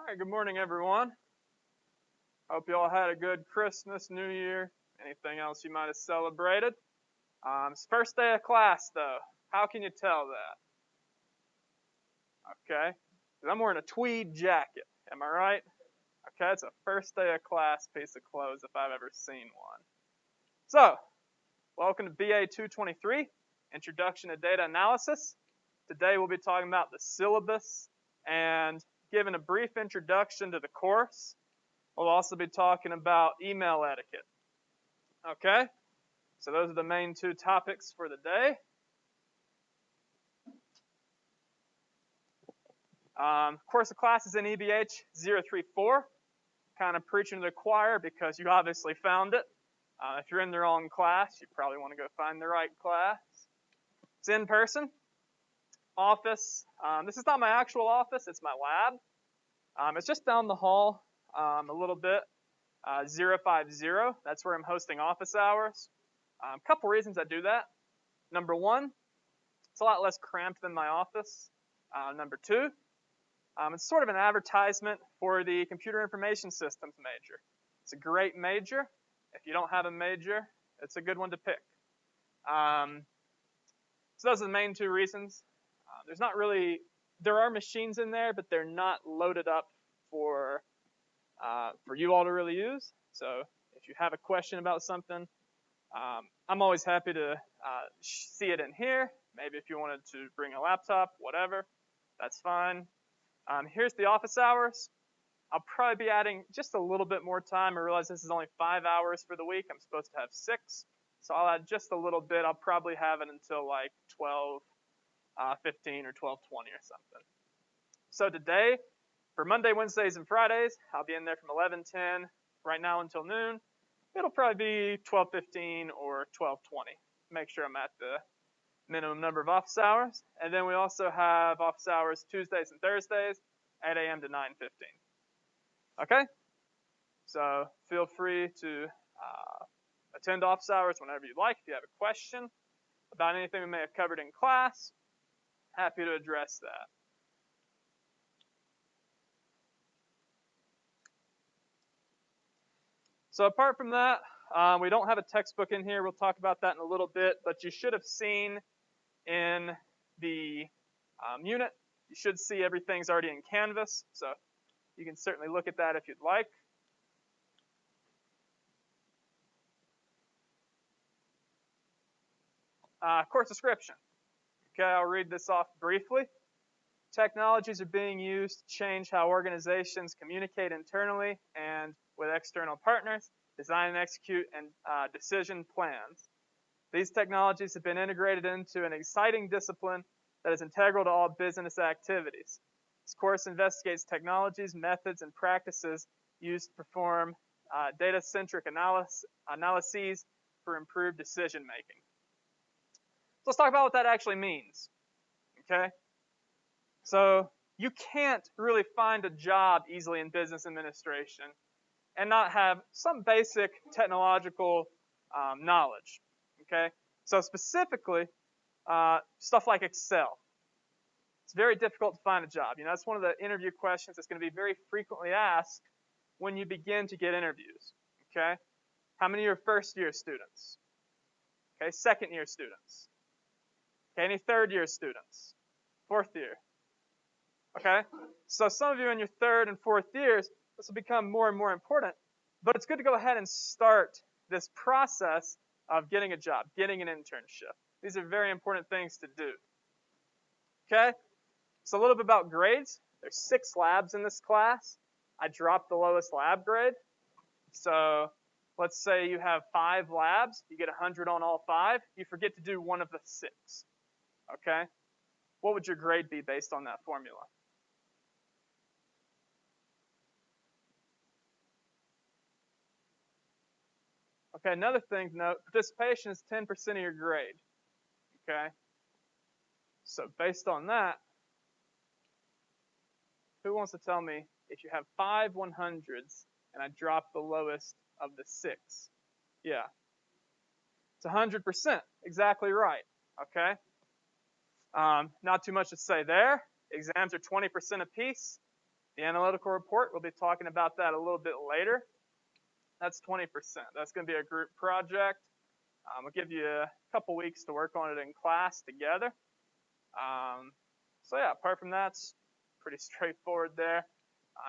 right, good morning, everyone. Hope you all had a good Christmas, New Year, anything else you might have celebrated. It's first day of class, though. How can you tell that? Okay, 'cause I'm wearing a tweed jacket. Am I right? Okay, it's a first day of class piece of clothes if I've ever seen one. So, welcome to BA 223, Introduction to Data Analysis. Today we'll be talking about the syllabus and giving a brief introduction to the course. We'll also be talking about email etiquette. Okay? So those are the main two topics for the day. Course of class is in EBH 034. Kind of preaching to the choir because you obviously found it. If you're in the wrong class, you probably want to go find the right class. It's in person. Office. This is not my actual office. It's my lab. It's just down the hall a little bit. 050. That's where I'm hosting office hours. A couple reasons I do that. Number one, it's a lot less cramped than my office. Number two, it's sort of an advertisement for the computer information systems major. It's a great major. If you don't have a major, it's a good one to pick. So those are the main two reasons. There are machines in there, but they're not loaded up for you all to really use. So if you have a question about something, I'm always happy to see it in here. Maybe if you wanted to bring a laptop, whatever, that's fine. Here's the office hours. I'll probably be adding just a little bit more time. I realize this is only 5 hours for the week. I'm supposed to have 6. So I'll add just a little bit. I'll probably have it until like 12:15 or 12:20 or something. So today, for Monday, Wednesdays, and Fridays, I'll be in there from 11:10 right now until noon. It'll probably be 12:15 or 12:20. Make sure I'm at the minimum number of office hours. And then we also have office hours Tuesdays and Thursdays, 8 a.m. to 9:15. Okay? So feel free to attend office hours whenever you'd like. If you have a question about anything we may have covered in class, happy to address that. So apart from that, we don't have a textbook in here. We'll talk about that in a little bit, but you should have seen in the unit, you should see everything's already in Canvas, so you can certainly look at that if you'd like. Course description. Okay, I'll read this off briefly. Technologies are being used to change how organizations communicate internally and with external partners, design and execute and decision plans. These technologies have been integrated into an exciting discipline that is integral to all business activities. This course investigates technologies, methods, and practices used to perform data-centric analyses for improved decision-making. So let's talk about what that actually means. Okay? So you can't really find a job easily in business administration and not have some basic technological knowledge. Okay? So specifically, stuff like Excel. It's very difficult to find a job. That's one of the interview questions that's going to be very frequently asked when you begin to get interviews. Okay? How many are first-year students? Okay, second-year students. Okay, any third-year students? Fourth year? Okay? So some of you in your third and fourth years, this will become more and more important, but it's good to go ahead and start this process of getting a job, getting an internship. These are very important things to do. Okay? So a little bit about grades. There's 6 labs in this class. I dropped the lowest lab grade. So let's say you have 5 labs. You get 100 on all 5. You forget to do one of the 6. Okay? What would your grade be based on that formula? Okay, another thing to note, participation is 10% of your grade. Okay? So based on that, who wants to tell me if you have 5 100s and I drop the lowest of the 6? Yeah. It's 100%. Exactly right. Okay? Not too much to say there. Exams are 20% apiece. The analytical report, we'll be talking about that a little bit later. That's 20%. That's going to be a group project. We'll give you a couple weeks to work on it in class together. So yeah, apart from that, it's pretty straightforward there.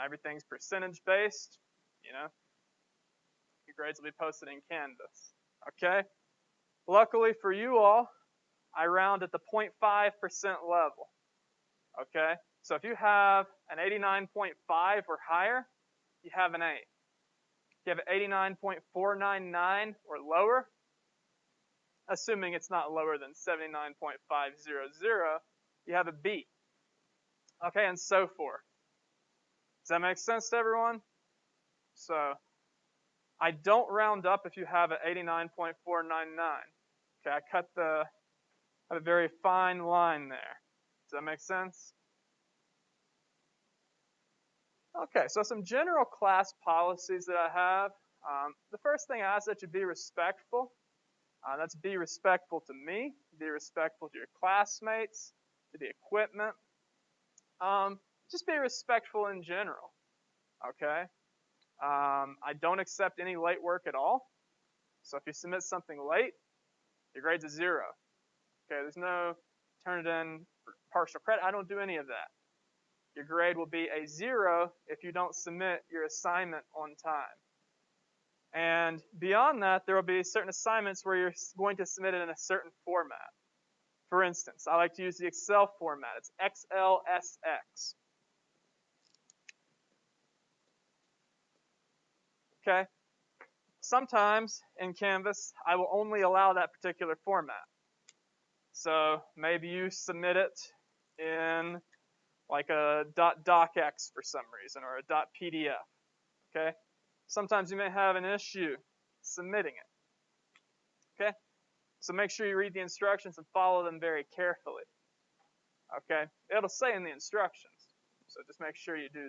Everything's percentage based. You know, your grades will be posted in Canvas. Okay. Luckily for you all, I round at the 0.5% level. Okay. So if you have an 89.5 or higher, you have an A. If you have 89.499 or lower, assuming it's not lower than 79.500, you have a B. Okay, and so forth. Does that make sense to everyone? So I don't round up if you have an 89.499. Okay, I cut a very fine line there. Does that make sense? Okay, so some general class policies that I have. The first thing I ask that you be respectful. That's be respectful to me, be respectful to your classmates, to the equipment. Just be respectful in general, okay? I don't accept any late work at all. So if you submit something late, your grade's a 0. Okay, there's no turn it in for partial credit. I don't do any of that. Your grade will be a 0 if you don't submit your assignment on time. And beyond that, there will be certain assignments where you're going to submit it in a certain format. For instance, I like to use the Excel format. It's XLSX. Okay? Sometimes in Canvas, I will only allow that particular format. So maybe you submit it in like a .docx for some reason, or a .pdf. Okay? Sometimes you may have an issue submitting it. Okay? So make sure you read the instructions and follow them very carefully. Okay? It'll say in the instructions. So just make sure you do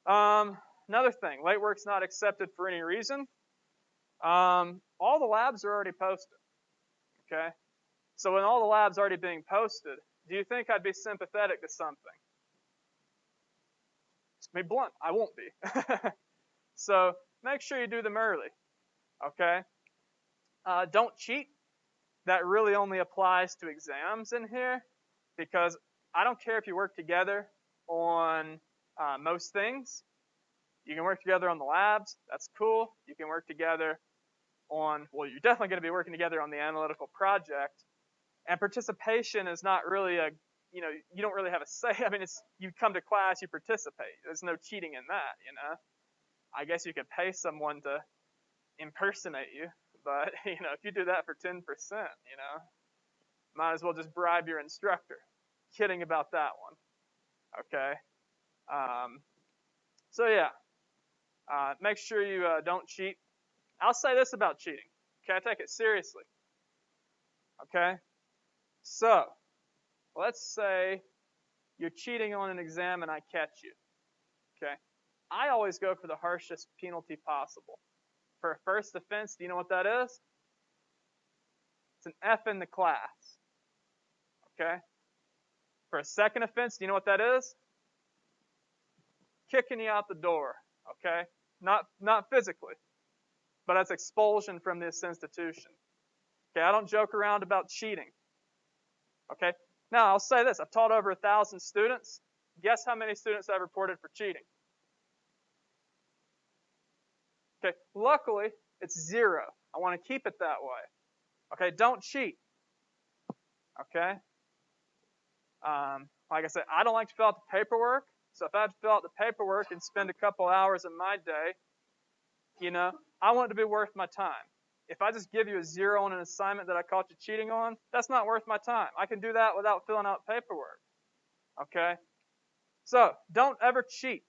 that. Another thing, late work's not accepted for any reason. All the labs are already posted. Okay? So when all the labs are already being posted, do you think I'd be sympathetic to something? To be blunt, I won't be. So make sure you do them early. Okay? Don't cheat. That really only applies to exams in here, because I don't care if you work together on most things. You can work together on the labs. That's cool. You can work together on, well, you're definitely going to be working together on the analytical project. And participation is not really you don't really have a say. I mean, you come to class, you participate. There's no cheating in that, I guess you could pay someone to impersonate you, but, if you do that for 10%, might as well just bribe your instructor. Kidding about that one, okay? So yeah, make sure you don't cheat. I'll say this about cheating, okay? I take it seriously, okay? So, let's say you're cheating on an exam and I catch you, okay? I always go for the harshest penalty possible. For a first offense, do you know what that is? It's an F in the class, okay? For a second offense, do you know what that is? Kicking you out the door, okay? Not physically, but that's expulsion from this institution. Okay, I don't joke around about cheating. Okay, now I'll say this. I've taught over 1,000 students. Guess how many students I've reported for cheating? Okay, luckily, it's 0. I want to keep it that way. Okay, don't cheat. Okay? Like I said, I don't like to fill out the paperwork. So if I have to fill out the paperwork and spend a couple hours of my day, I want it to be worth my time. If I just give you a 0 on an assignment that I caught you cheating on, that's not worth my time. I can do that without filling out paperwork. Okay? So, don't ever cheat.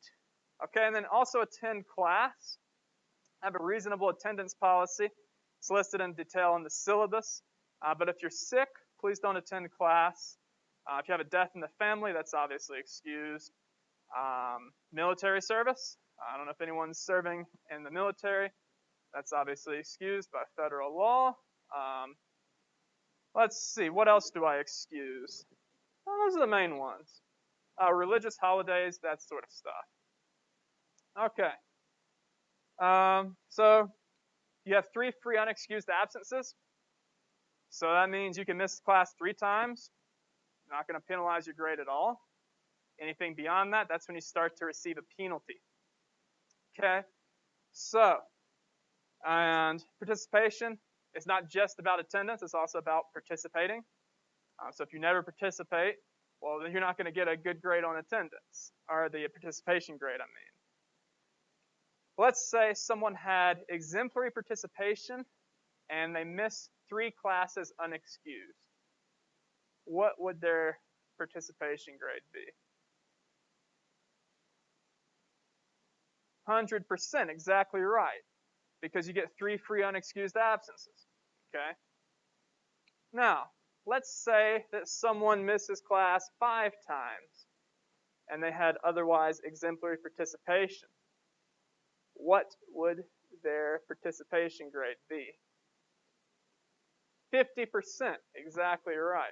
Okay, and then also attend class. Have a reasonable attendance policy. It's listed in detail in the syllabus. But if you're sick, please don't attend class. If you have a death in the family, that's obviously excused. Military service. I don't know if anyone's serving in the military. That's obviously excused by federal law. Let's see, what else do I excuse? Well, those are the main ones. religious holidays, that sort of stuff. Okay. So you have 3 free unexcused absences. So that means you can miss class 3 times. Not going to penalize your grade at all. Anything beyond that, that's when you start to receive a penalty. Okay. So, and participation is not just about attendance, it's also about participating. So if you never participate, well, then you're not going to get a good grade on attendance, or the participation grade, I mean. Let's say someone had exemplary participation and they missed 3 classes unexcused. What would their participation grade be? 100%, exactly right, because you get 3 free unexcused absences, okay? Now, let's say that someone misses class 5 times and they had otherwise exemplary participation. What would their participation grade be? 50%, exactly right.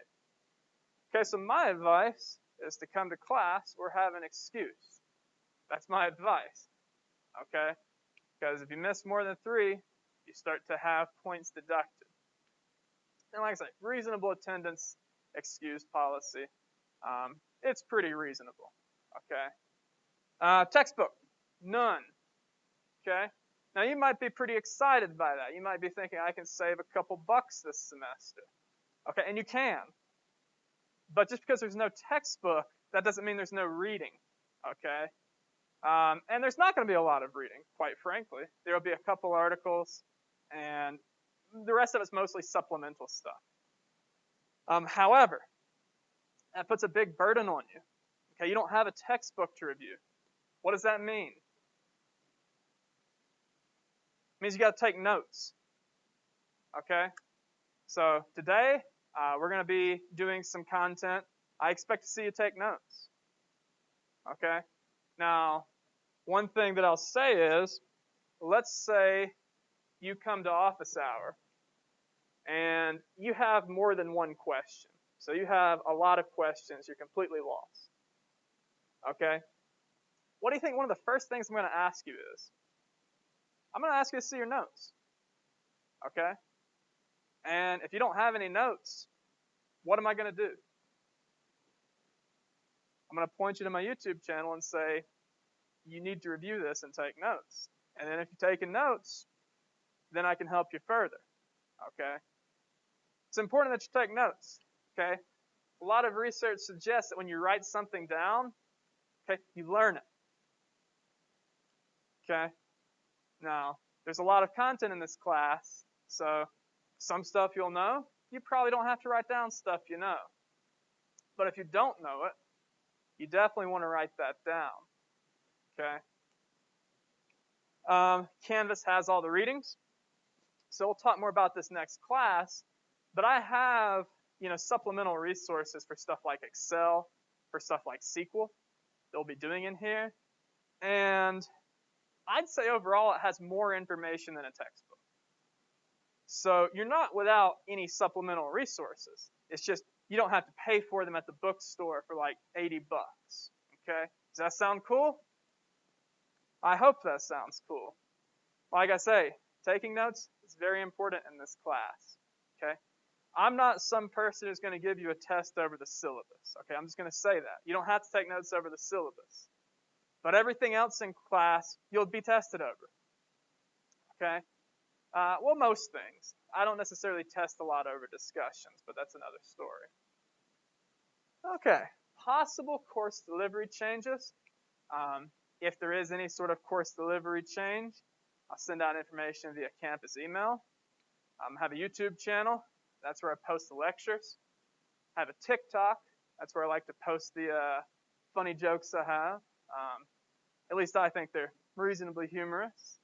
Okay, so my advice is to come to class or have an excuse. That's my advice, okay? Because if you miss more than 3, you start to have points deducted. And like I say, reasonable attendance excuse policy. It's pretty reasonable, okay? Textbook, none, okay? Now you might be pretty excited by that. You might be thinking, I can save a couple bucks this semester. Okay, and you can. But just because there's no textbook, that doesn't mean there's no reading, okay? And there's not going to be a lot of reading, quite frankly. There will be a couple articles, and the rest of it's mostly supplemental stuff. However, that puts a big burden on you. Okay, you don't have a textbook to review. What does that mean? It means you got to take notes. Okay? So today, we're going to be doing some content. I expect to see you take notes. Okay? Now, one thing that I'll say is, let's say you come to office hour and you have more than one question. So you have a lot of questions. You're completely lost. Okay? What do you think one of the first things I'm going to ask you is? I'm going to ask you to see your notes. Okay? And if you don't have any notes, what am I going to do? I'm going to point you to my YouTube channel and say, you need to review this and take notes. And then if you're taking notes, then I can help you further. Okay? It's important that you take notes. Okay? A lot of research suggests that when you write something down, okay, you learn it. Okay? Now, there's a lot of content in this class, so some stuff you'll know. You probably don't have to write down stuff you know. But if you don't know it, you definitely want to write that down. Okay? Canvas has all the readings. So we'll talk more about this next class. But I have, supplemental resources for stuff like Excel, for stuff like SQL that we'll be doing in here. And I'd say overall it has more information than a textbook. So you're not without any supplemental resources. It's just you don't have to pay for them at the bookstore for like 80 bucks. Okay? Does that sound cool? I hope that sounds cool. Like I say, taking notes is very important in this class. Okay? I'm not some person who's going to give you a test over the syllabus. Okay? I'm just going to say that. You don't have to take notes over the syllabus. But everything else in class, you'll be tested over. Okay? Well, most things. I don't necessarily test a lot over discussions, but that's another story. Okay. Possible course delivery changes. If there is any sort of course delivery change, I'll send out information via campus email. I have a YouTube channel. That's where I post the lectures. I have a TikTok. That's where I like to post the funny jokes I have. At least I think they're reasonably humorous.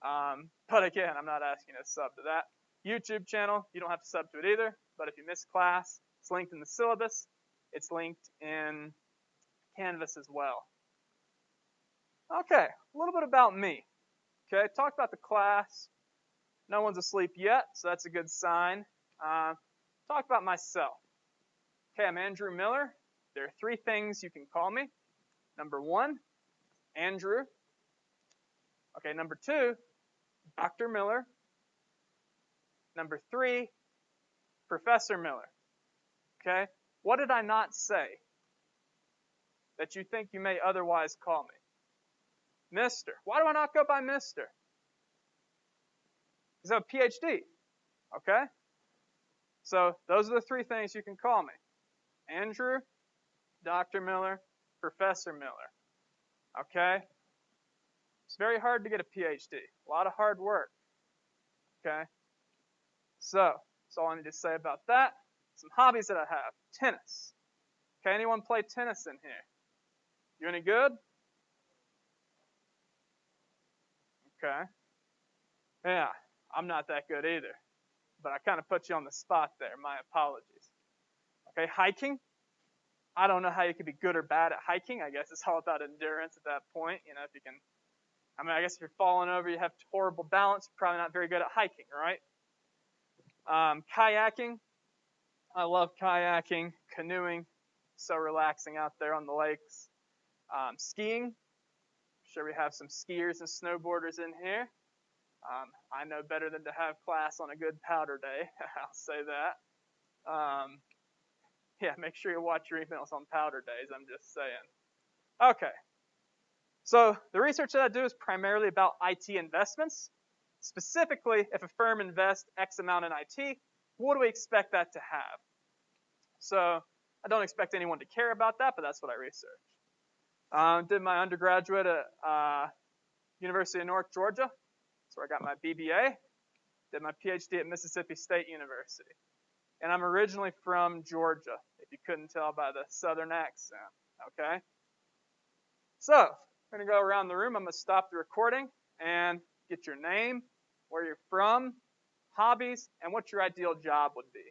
But again, I'm not asking you to sub to that. YouTube channel, you don't have to sub to it either. But if you miss class, it's linked in the syllabus. It's linked in Canvas as well. Okay, a little bit about me. Okay, talked about the class. No one's asleep yet, so that's a good sign. Talk about myself. Okay, I'm Andrew Miller. there are 3 things you can call me. Number 1, Andrew. Okay, number 2, Dr. Miller. Number 3, Professor Miller. Okay? What did I not say that you think you may otherwise call me? Mr. Why do I not go by Mr.? Because I have a PhD. Okay? So those are the 3 things you can call me. Andrew, Dr. Miller, Professor Miller. Okay? It's very hard to get a PhD. A lot of hard work. Okay? So, that's all I need to say about that. Some hobbies that I have. Tennis. Okay, anyone play tennis in here? You any good? Okay. Yeah, I'm not that good either. But I kind of put you on the spot there. My apologies. Okay, hiking. I don't know how you could be good or bad at hiking. I guess it's all about endurance at that point. You know, if you can, I guess if you're falling over, you have horrible balance, you're probably not very good at hiking, right? Kayaking. I love kayaking, canoeing, so relaxing out there on the lakes. Skiing. I'm sure we have some skiers and snowboarders in here. I know better than to have class on a good powder day. I'll say that. Yeah, make sure you watch your emails on powder days, I'm just saying. Okay. So the research that I do is primarily about IT investments. Specifically, if a firm invests X amount in IT, what do we expect that to have? So I don't expect anyone to care about that, but that's what I researched. Did my undergraduate at University of North Georgia. That's where I got my BBA. Did my PhD at Mississippi State University. And I'm originally from Georgia, if you couldn't tell by the southern accent, okay? So, I'm going to go around the room. I'm going to stop the recording and get your name, where you're from, hobbies, and what your ideal job would be.